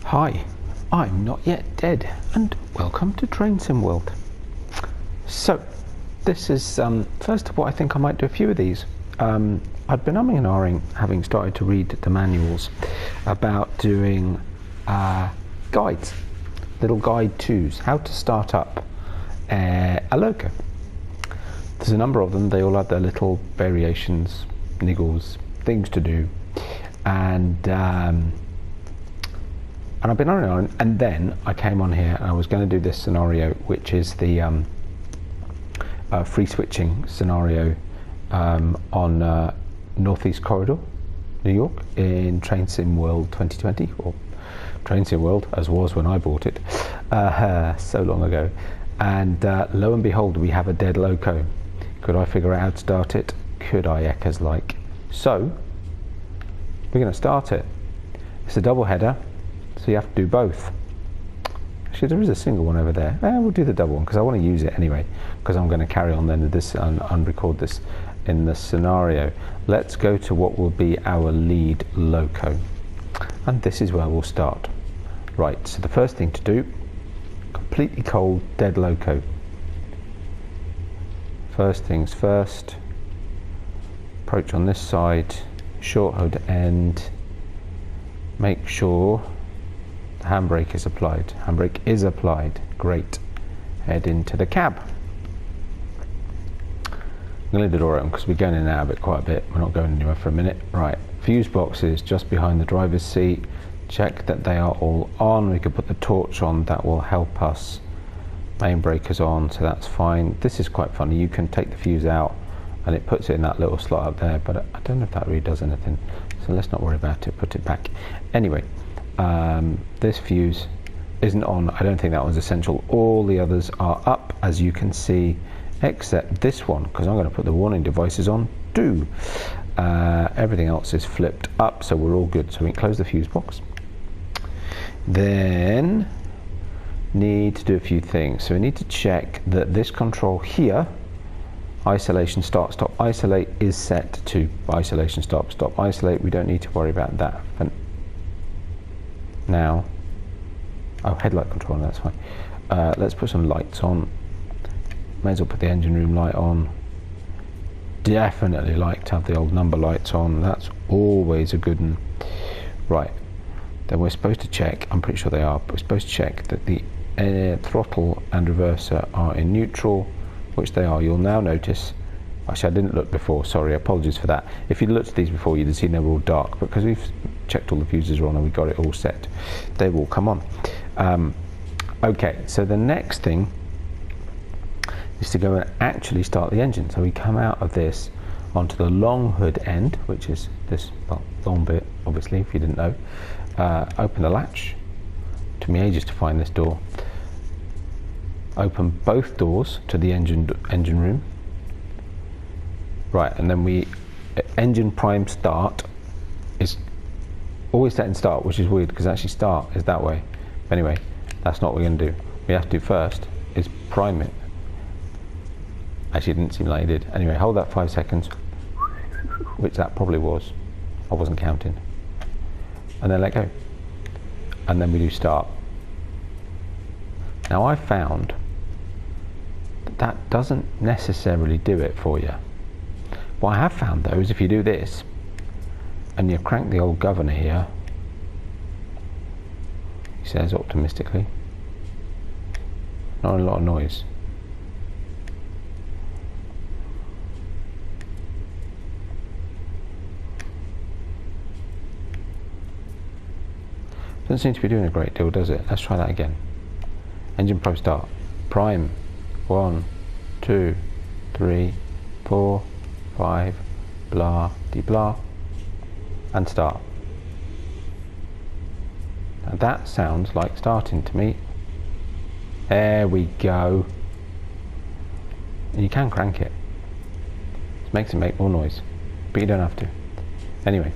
Hi, I'm Not Yet Dead, and welcome to Train Sim World. So, this is first of all, I think I might do a few of these. I'd been umming and ahhing, having started to read the manuals, about doing guides, little guide twos, how to start up a loco. There's a number of them. They all have their little variations, niggles, things to do, and I've been on and on, and then I came on here and I was going to do this scenario, which is the free switching scenario on Northeast Corridor, New York, in Train Sim World 2020, or Train Sim World as was when I bought it so long ago. And lo and behold, we have a dead loco. Could I figure out how to start it? Could I, Eckers like? So we're going to start it. It's a double header, so you have to do both. Actually, there is a single one over there. We'll do the double one because I want to use it anyway, because I'm going to carry on then with this and record this in the scenario. Let's go to what will be our lead loco, and this is where we'll start. Right, so the first thing to do, completely cold, dead loco. First things first, approach on this side, short hood end, make sure the handbrake is applied. Handbrake is applied, great. Head into the cab. I'm going to leave the door open because we're going in and out of it quite a bit. We're not going anywhere for a minute. Right, fuse boxes just behind the driver's seat. Check that they are all on. We could put the torch on, that will help us. Main breaker's on, so that's fine. This is quite funny. You can take the fuse out and it puts it in that little slot up there, but I don't know if that really does anything, so let's not worry about it. Put it back anyway. This fuse isn't on. I don't think that one's essential. All the others are up, as you can see, except this one, because I'm going to put the warning devices on too. Everything else is flipped up, so we're all good. So we can close the fuse box. Then need to do a few things. So we need to check that this control here, isolation start stop isolate, is set to isolation stop stop isolate. We don't need to worry about that for now. Oh, headlight control, that's fine. Let's put some lights on. May as well put the engine room light on. Definitely like to have the old number lights on. That's always a good one. Right, then we're supposed to check, I'm pretty sure they are, but we're supposed to check that the throttle and reverser are in neutral, which they are. You'll now notice, actually I didn't look before, sorry, apologies for that. If you'd looked at these before, you'd have seen they were all dark, but because we've checked all the fuses are on and we got it all set, they will come on. Okay, so the next thing is to go and actually start the engine. So we come out of this onto the long hood end, which is this long bit, obviously, if you didn't know. Open the latch. Took me ages to find this door. Open both doors to the engine room. Right, and then engine prime start is always set in start, which is weird because actually start is that way. Anyway, that's not what we're going to do. What we have to do first is prime it. Actually, it didn't seem like it did. Anyway, hold that 5 seconds, which that probably was. I wasn't counting. And then let go. And then we do start. Now I found that doesn't necessarily do it for you. What I have found though is if you do this and you crank the old governor here, he says optimistically, not a lot of noise. Doesn't seem to be doing a great deal, does it? Let's try that again. Engine prime start. Prime. 1, 2, 3, 4, 5, blah, de blah, and start. Now that sounds like starting to me. There we go. And you can crank it. It makes it make more noise, but you don't have to. Anyway,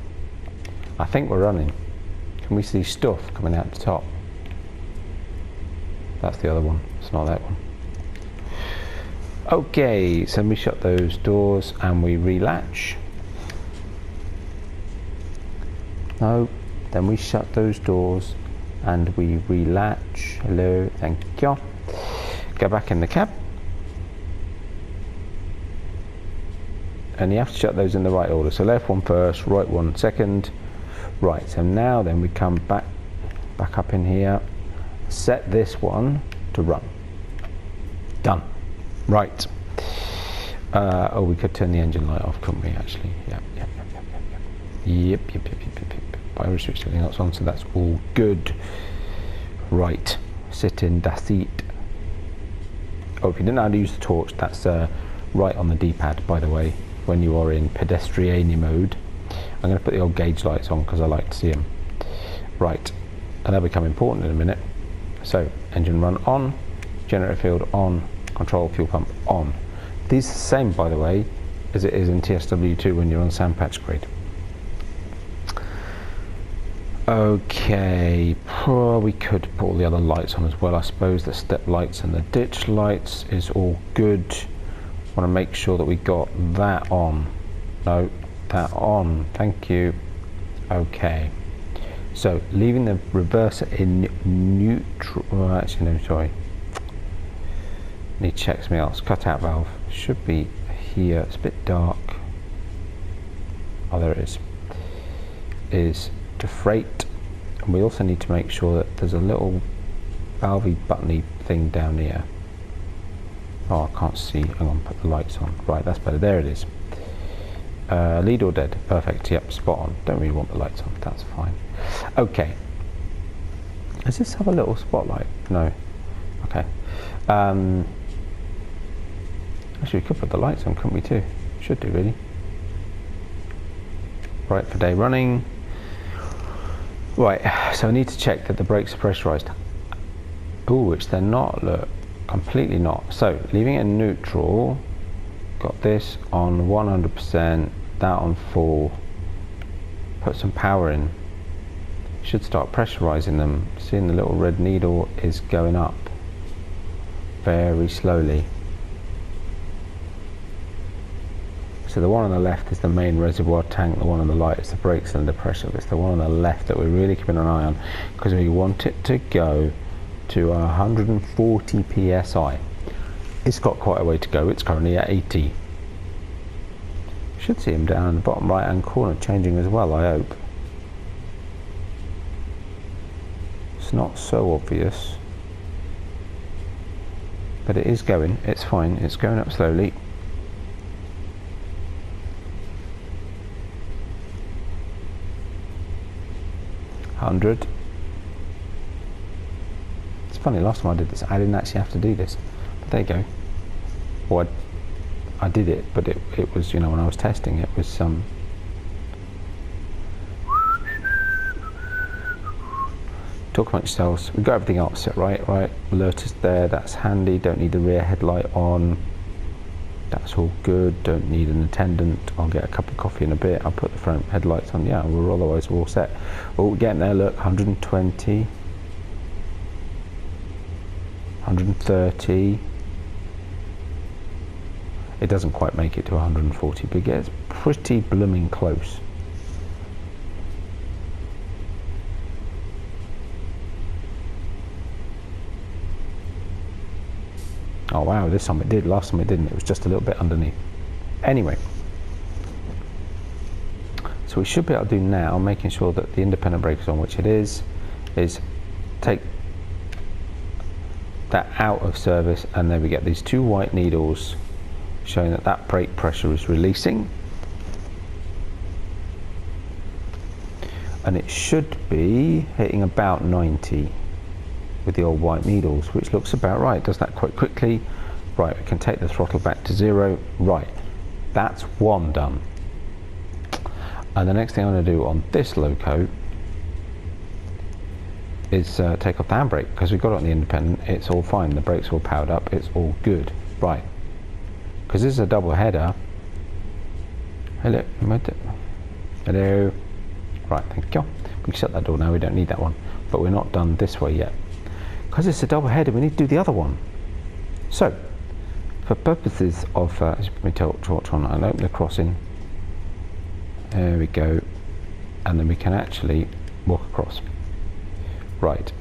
I think we're running. Can we see stuff coming out the top? That's the other one, it's not that one. Okay, so we shut those doors and we relatch. No, then we shut those doors and we relatch. Hello, thank you. Go back in the cab. And you have to shut those in the right order. So left one first, right one second. Right, so now then we come back up in here, set this one to run. Done. Right. Oh, we could turn the engine light off, couldn't we, actually? Yep. I restrict everything else on, so that's all good. Right. Sit in the seat. Oh, if you didn't know how to use the torch, that's right on the D-pad, by the way, when you are in pedestriani mode. I'm going to put the old gauge lights on because I like to see them. Right. And they'll become important in a minute. So, engine run on, generator field on, control fuel pump on. These are the same, by the way, as it is in TSW2 when you're on sand patch grade. Okay, we could put all the other lights on as well. I suppose the step lights and the ditch lights is all good. Want to make sure that we got that on. No, that on. Thank you. Okay. So leaving the reverser in neutral. Actually, no, sorry. Need to check something else. Cutout valve should be here. It's a bit dark. Oh, there it is. Is to freight, and we also need to make sure that there's a little valvey buttony thing down here. Oh, I can't see. Hang on, put the lights on. Right, that's better. There it is. Lead or dead. Perfect. Yep, spot on. Don't really want the lights on. That's fine. Okay. Does this have a little spotlight? No. Okay. Actually, we could put the lights on, couldn't we, too? Should do, really. Right, for day running. Right, so I need to check that the brakes are pressurized. Oh, which they're not, look. Completely not. So, leaving it in neutral. Got this on 100%, that on full. Put some power in. Should start pressurizing them. Seeing the little red needle is going up very slowly. So the one on the left is the main reservoir tank, the one on the right is the brake cylinder pressure. It's the one on the left that we're really keeping an eye on because we want it to go to 140 psi. It's got quite a way to go. It's currently at 80. Should see him down in the bottom right hand corner changing as well, I hope. It's not so obvious, but it is going. It's fine. It's going up slowly. $100. It's funny, last time I did this I didn't actually have to do this, but there you go. Well, I did it, but it was, you know, when I was testing it was talk amongst yourselves. We've got everything else set right. Alert is there, that's handy. Don't need the rear headlight on, that's all good. Don't need an attendant. I'll get a cup of coffee in a bit. I'll put the front headlights on. Yeah, otherwise we're all set. Oh, we're getting there, look. 120, 130. It doesn't quite make it to 140, but it gets pretty blooming close. Oh wow, this time it did. Last time it didn't. It was just a little bit underneath. Anyway, so we should be able to do now, making sure that the independent brake is on, which it is take that out of service, and then we get these two white needles showing that that brake pressure is releasing, and it should be hitting about 90 with the old white needles, which looks about right. Does that quite quickly. Right, we can take the throttle back to 0. Right, that's one done. And the next thing I'm going to do on this loco is take off the handbrake, because we've got it on the independent. It's all fine, the brakes are all powered up, it's all good. Right, because this is a double header. Hello. Right, thank you. We can shut that door now, we don't need that one, but we're not done this way yet. Because it's a double header, we need to do the other one. So, for purposes of, let me torch on, I'll open the crossing. There we go. And then we can actually walk across. Right,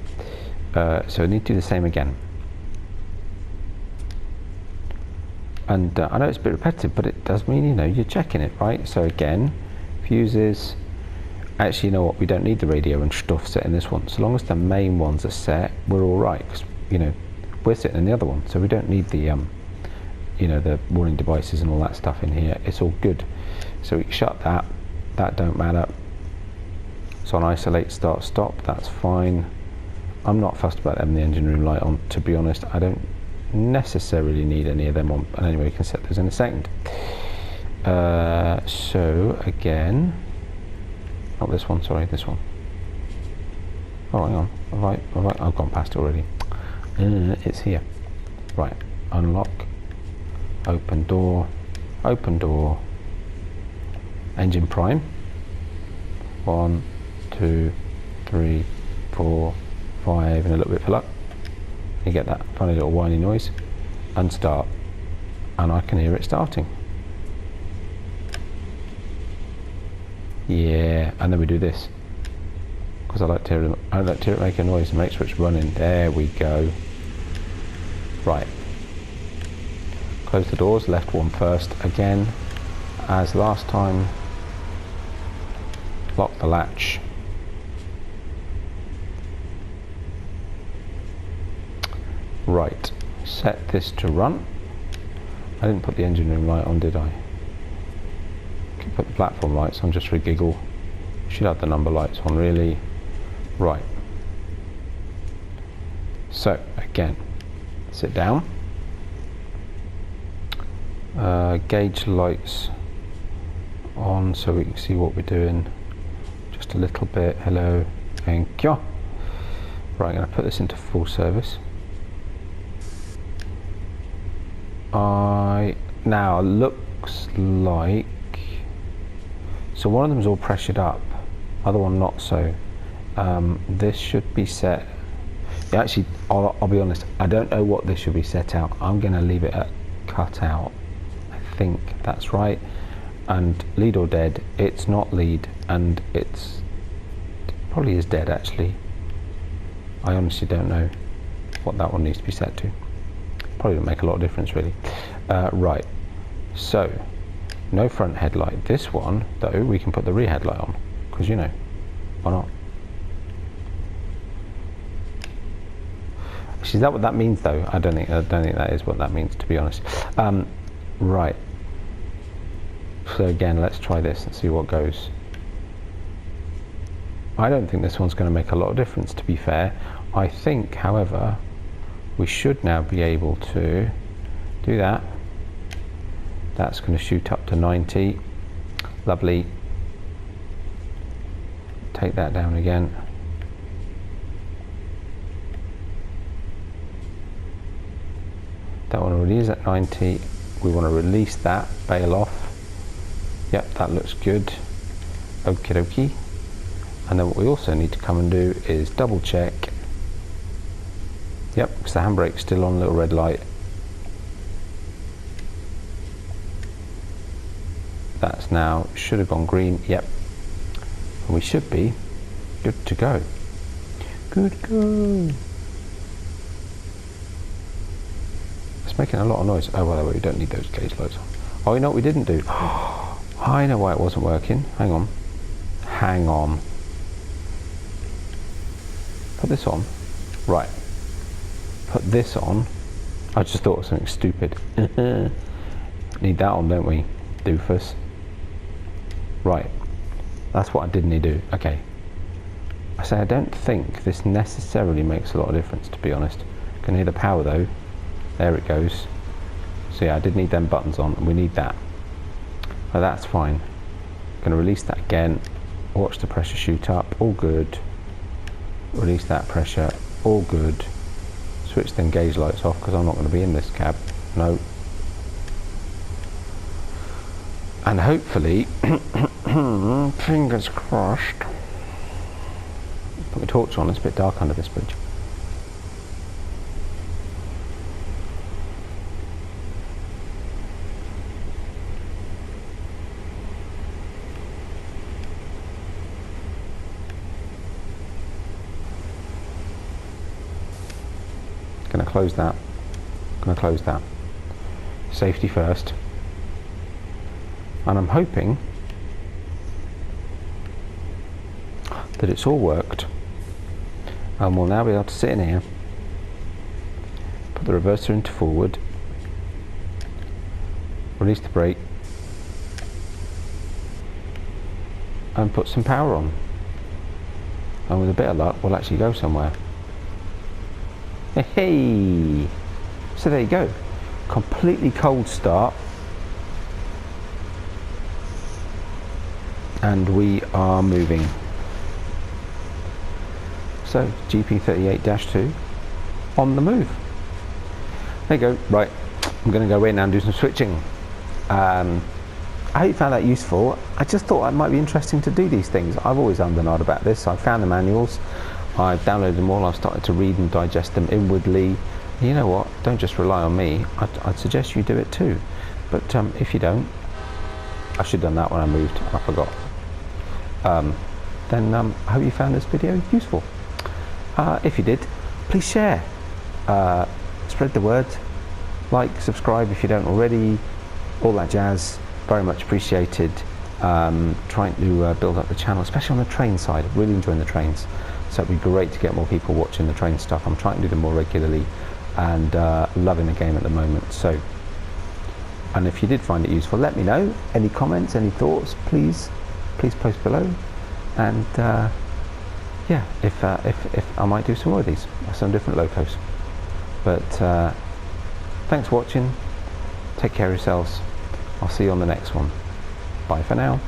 so I need to do the same again. And I know it's a bit repetitive, but it does mean, you know, you're checking it, right? So again, fuses. Actually, you know what? We don't need the radio and stuff set in this one. So long as the main ones are set, we're all right. Because, you know, we're sitting in the other one, so we don't need the, you know, the warning devices and all that stuff in here. It's all good. So we shut that. That don't matter. So on isolate, start, stop. That's fine. I'm not fussed about having the engine room light on. To be honest, I don't necessarily need any of them on, and anyway, we can set those in a second. So again, not this one, sorry, this one. Oh, hang on, have I, I've gone past it already. It's here. Right, unlock, open door, engine prime. 1, 2, 3, 4, 5, and a little bit for luck. You get that funny little whiny noise, and start, and I can hear it starting. Yeah, and then we do this because I like to hear it make a noise and make sure it's running. There we go. Right, close the doors, left one first again as last time. Lock the latch. Right, set this to run. I didn't put the engine room light on, did I? Could put the platform lights on just for a giggle. Should have the number lights on, really. Right. So, again, sit down. Gauge lights on so we can see what we're doing. Just a little bit. Hello. Thank you. Right, I'm going to put this into full service. Now looks like, so one of them is all pressured up, other one not so. This should be set. Yeah, actually, I'll be honest, I don't know what this should be set out. I'm going to leave it at cut out. I think that's right. And lead or dead, it's not lead, and it probably is dead actually. I honestly don't know what that one needs to be set to. Probably don't make a lot of difference really. Right, so no front headlight. This one though, we can put the rear headlight on, because you know, why not? Is that what that means though? I don't think that is what that means, to be honest. Right, so again, let's try this and see what goes. I don't think this one's going to make a lot of difference, to be fair. I think, however, we should now be able to do that. That's going to shoot up to 90. Lovely. Take that down again. That one already is at 90. We want to release that, bail off. Yep, that looks good. Okie dokie. And then what we also need to come and do is double check. Yep, because the handbrake's still on, little red light. That's now, should have gone green, yep. And we should be good to go. Good to go. It's making a lot of noise. Oh, well, we don't need those gauge lights on. Oh, you know what we didn't do? I know why it wasn't working. Hang on. Hang on. Put this on. Right. Put this on. I just thought of something stupid. Need that on, don't we? Doofus. Right. That's what I did need to do. Okay. I say I don't think this necessarily makes a lot of difference, to be honest. Can hear the power though. There it goes. So yeah, I did need them buttons on, and we need that. But that's fine. Going to release that again. Watch the pressure shoot up. All good. Release that pressure. All good. Switch them gauge lights off because I'm not going to be in this cab. No. And hopefully, fingers crossed. Put the torch on. It's a bit dark under this bridge. close that. Going to close that. Safety first. And I'm hoping that it's all worked, and we'll now be able to sit in here, put the reverser into forward, release the brake, and put some power on. And with a bit of luck, we'll actually go somewhere. Hey! So there you go. Completely cold start. And we are moving. So GP38-2 on the move. There you go. Right, I'm going to go in and do some switching. I hope you found that useful. I just thought it might be interesting to do these things. I've always ummed and ahed about this. I've found the manuals, I've downloaded them all, I've started to read and digest them inwardly. You know what, don't just rely on me. I'd suggest you do it too. But if you don't, I should have done that when I moved, I forgot. Then I hope you found this video useful. If you did, please share, spread the word, like, subscribe if you don't already, all that jazz, very much appreciated. Trying to build up the channel, especially on the train side. Really enjoying the trains, so it'd be great to get more people watching the train stuff. I'm trying to do them more regularly, and loving the game at the moment. So, and if you did find it useful, let me know. Any comments, any thoughts, please post below. And yeah, if I might do some more of these, some different locos. But thanks for watching. Take care of yourselves. I'll see you on the next one. Bye for now.